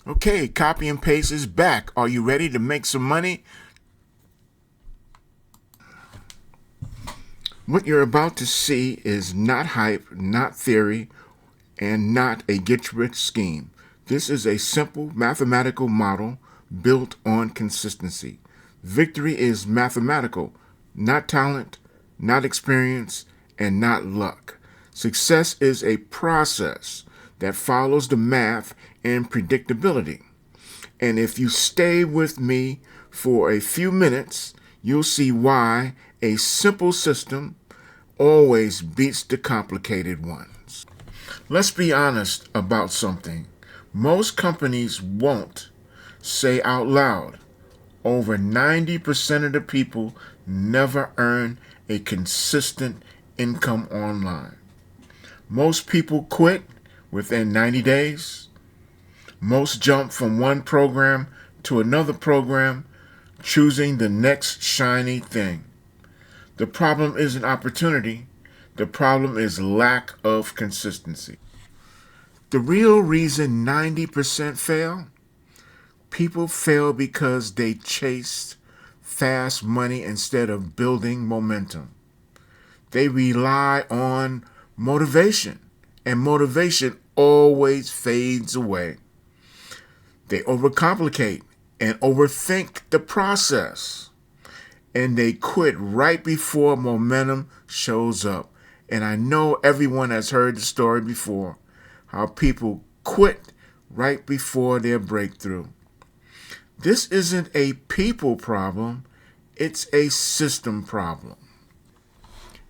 Okay, copy and paste is back. Are you ready to make some money? What you're about to see is not hype, not theory, and not a get-rich scheme. This is a simple mathematical model built on consistency. Victory is mathematical, not talent, not experience, and not luck. Success is a process that follows the math and predictability. And if you stay with me for a few minutes, you'll see why a simple system always beats the complicated ones. Let's be honest about something. Most companies won't say out loud. Over 90% of the people never earn a consistent income online. Most people quit within 90 days. Most jump from one program to another program, choosing the next shiny thing. The problem isn't opportunity. The problem is lack of consistency. The real reason 90% fail, people fail because they chase fast money instead of building momentum. They rely on motivation, and motivation always fades away. They overcomplicate and overthink the process, and they quit right before momentum shows up. And I know everyone has heard the story before, how people quit right before their breakthrough. This isn't a people problem, it's a system problem.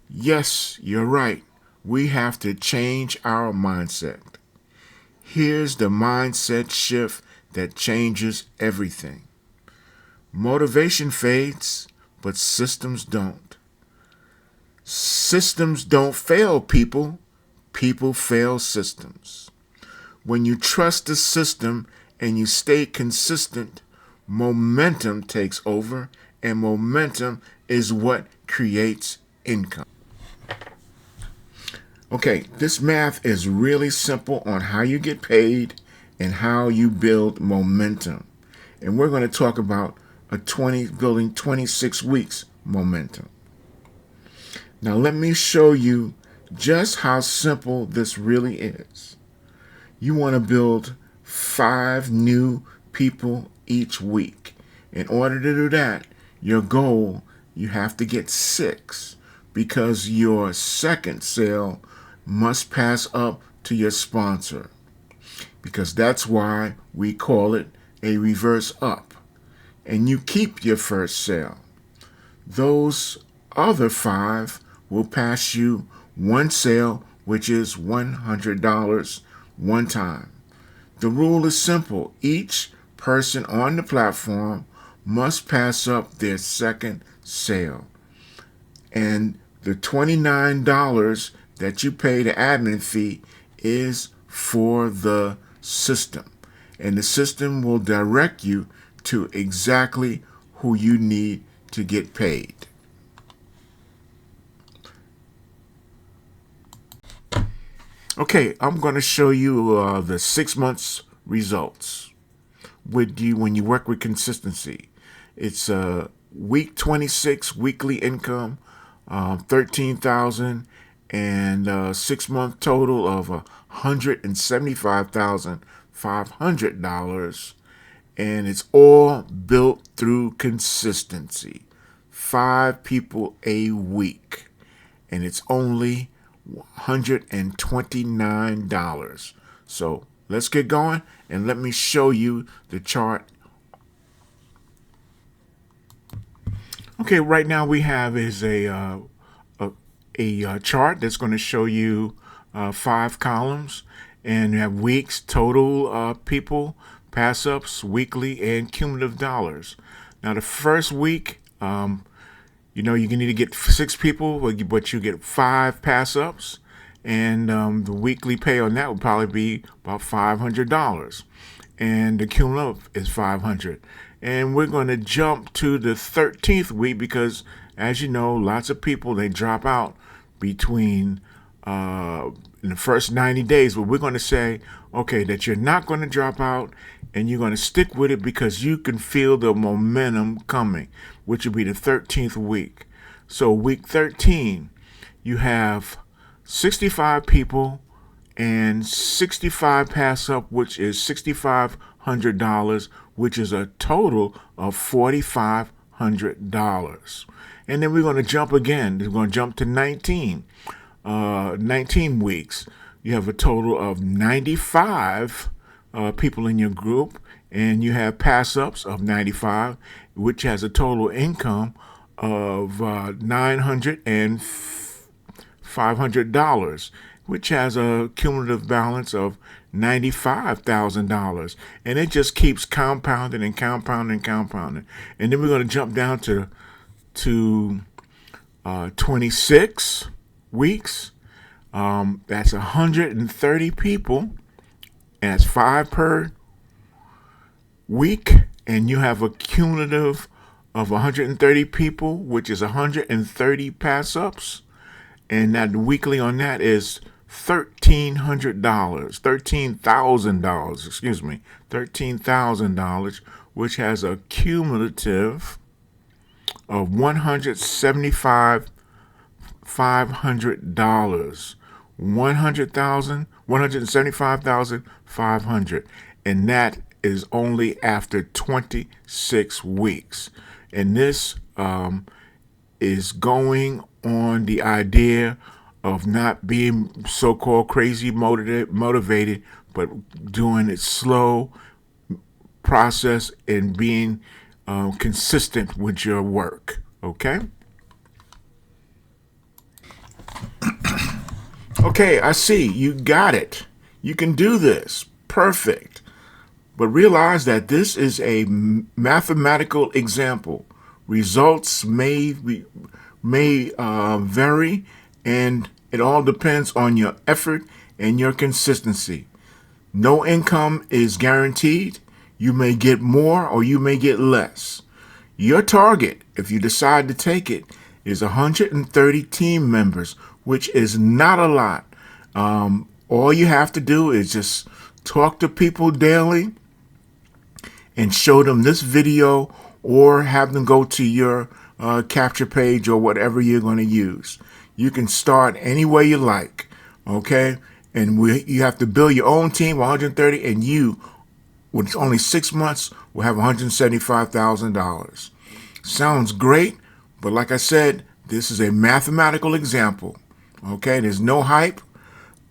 Yes, you're right. We have to change our mindset. Here's the mindset shift that changes everything. Motivation fades, but systems don't. Systems don't fail people, people fail systems. When you trust the system and you stay consistent, momentum takes over, and momentum is what creates income. Okay, this math is really simple on how you get paid and how you build momentum. And we're going to talk about building 26 weeks momentum. Now let me show you just how simple this really is. You want to build 5 new people each week. In order to do that, your goal, you have to get 6, because your second sale must pass up to your sponsor, because that's why we call it a reverse up. And you keep your first sale. Those other 5 will pass you one sale, which is $100 one time. The rule is simple. Each person on the platform must pass up their second sale. And the $29 that you pay the admin fee is for the system. And the system will direct you to exactly who you need to get paid. Okay, I'm going to show you the 6 months results with you when you work with consistency. It's week 26 weekly income, 13,000, and 6 month total of $175,500, and it's all built through consistency. 5 people a week, and it's only $129. So let's get going, and let me show you the chart. Okay, right now we have is a chart that's going to show you 5 columns, and you have weeks, total people, pass ups, weekly, and cumulative dollars. Now the first week, you can need to get 6 people, but you get 5 pass ups, and the weekly pay on that would probably be about $500, and the cumulative is $500. And we're going to jump to the 13th week because, as you know, lots of people, they drop out between in the first 90 days, but we're going to say, okay, that you're not going to drop out and you're going to stick with it because you can feel the momentum coming, which will be the 13th week. So week 13, you have 65 people and 65 pass up, which is $6,500, which is a total of $4,500. And then we're going to jump again. We're going to jump to 19 weeks. You have a total of 95 people in your group, and you have pass-ups of 95, which has a total income of $900 and $500, which has a cumulative balance of $95,000. And it just keeps compounding and compounding and compounding. And then we're going to jump down to 26 weeks. That's 130 people, and that's 5 per week. And you have a cumulative of 130 people, which is 130 pass-ups. And that weekly on that is $13,000, which has a cumulative of $175,500. $175,500, and that is only after 26 weeks. And this is going on the idea of not being so-called crazy motivated, but doing it slow process and being consistent with your work. Okay? Okay, I see. You got it. You can do this. Perfect. But realize that this is a mathematical example. Results may vary, and it all depends on your effort and your consistency. No income is guaranteed. You may get more or you may get less. Your target, if you decide to take it, is 130 team members, which is not a lot. All you have to do is just talk to people daily and show them this video, or have them go to your capture page or whatever you're going to use. You can start any way you like, okay? And you have to build your own team, 130, and you, with only 6 months, will have $175,000. Sounds great, but like I said, this is a mathematical example, okay? There's no hype.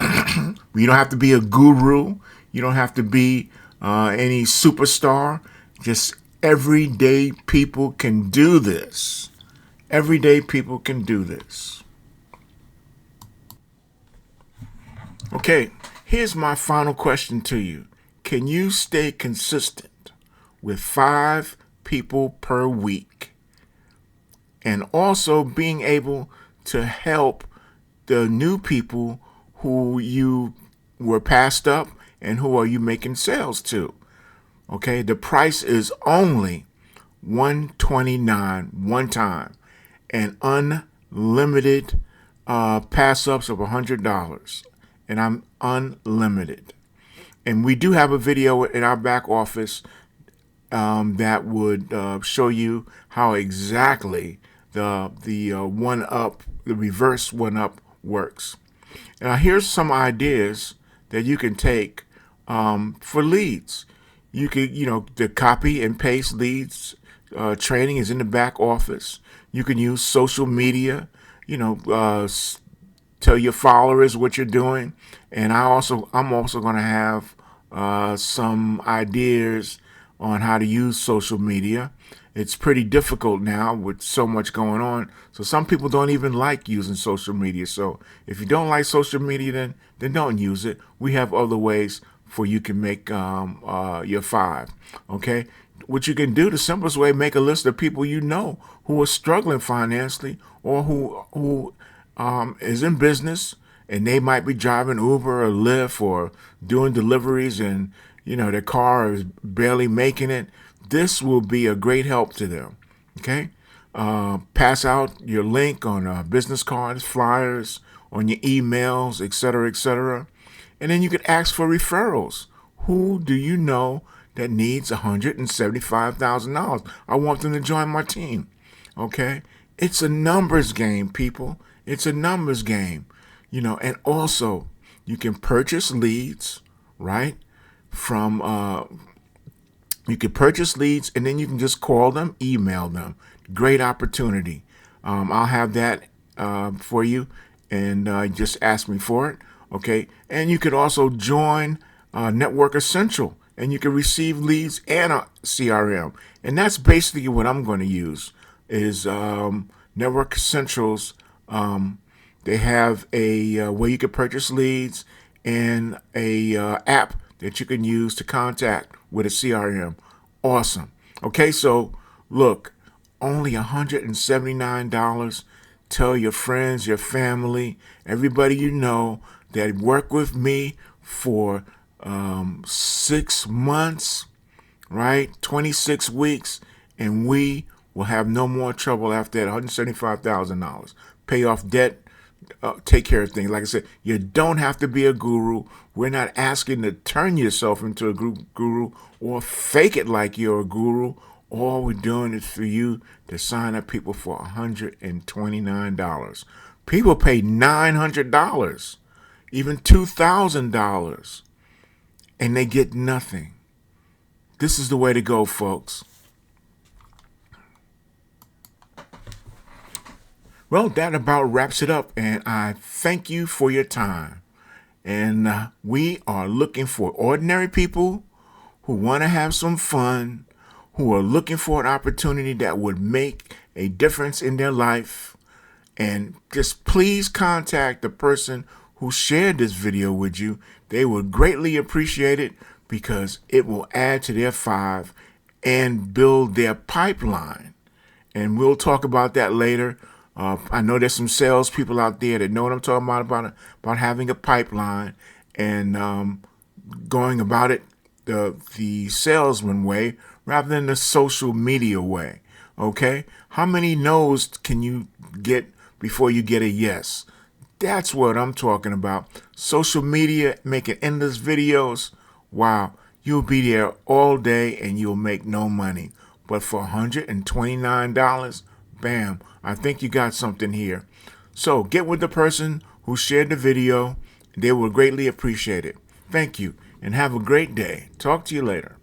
You don't have to be a guru. You don't have to be any superstar. Just everyday people can do this. Everyday people can do this. Okay, here's my final question to you. Can you stay consistent with 5 people per week? And also being able to help the new people who you were passed up and who are you making sales to. Okay, the price is only $129 one time, and unlimited pass-ups of $100. And I'm unlimited. And we do have a video in our back office that would show you how exactly the reverse one-up works. Now, here's some ideas that you can take for leads. You could, the copy and paste leads training is in the back office. You can use social media, tell your followers what you're doing. And I'm also going to have some ideas on how to use social media. It's pretty difficult now with so much going on. So some people don't even like using social media. So if you don't like social media, then don't use it. We have other ways for you can make your 5. Okay. What you can do, the simplest way, make a list of people you know who are struggling financially, or who is in business, and they might be driving Uber or Lyft or doing deliveries, and their car is barely making it. This will be a great help to them. Okay, pass out your link on business cards, flyers, on your emails, etc., etc. And then you could ask for referrals. Who do you know that needs $175,000? I want them to join my team. Okay? It's a numbers game, people. It's a numbers game. And also you can purchase leads, right? You can purchase leads, and then you can just call them, email them. Great opportunity. I'll have that for you, and just ask me for it. Okay, and you could also join Network Essential, and you can receive leads and a CRM. And that's basically what I'm going to use is Network Essentials. They have a where you can purchase leads and a app that you can use to contact with a CRM. Awesome. Okay, so look, only $179. Tell your friends, your family, everybody you know that work with me for 6 months, right? 26 weeks, and we will have no more trouble after that. $175,000. Pay off debt. Take care of things. Like I said, you don't have to be a guru. We're not asking to turn yourself into a guru or fake it like you're a guru. All we're doing is for you to sign up people for $129. People pay $900, even $2,000, and they get nothing. This is the way to go, folks. Well, that about wraps it up, and I thank you for your time. And we are looking for ordinary people who want to have some fun, who are looking for an opportunity that would make a difference in their life. And just please contact the person who shared this video with you. They would greatly appreciate it because it will add to their 5 and build their pipeline. And we'll talk about that later. I know there's some salespeople out there that know what I'm talking about having a pipeline and going about it the salesman way rather than the social media way. Okay? How many no's can you get before you get a yes? That's what I'm talking about. Social media, making endless videos. Wow, you'll be there all day and you'll make no money. But for $129, bam, I think you got something here. So get with the person who shared the video. They will greatly appreciate it. Thank you and have a great day. Talk to you later.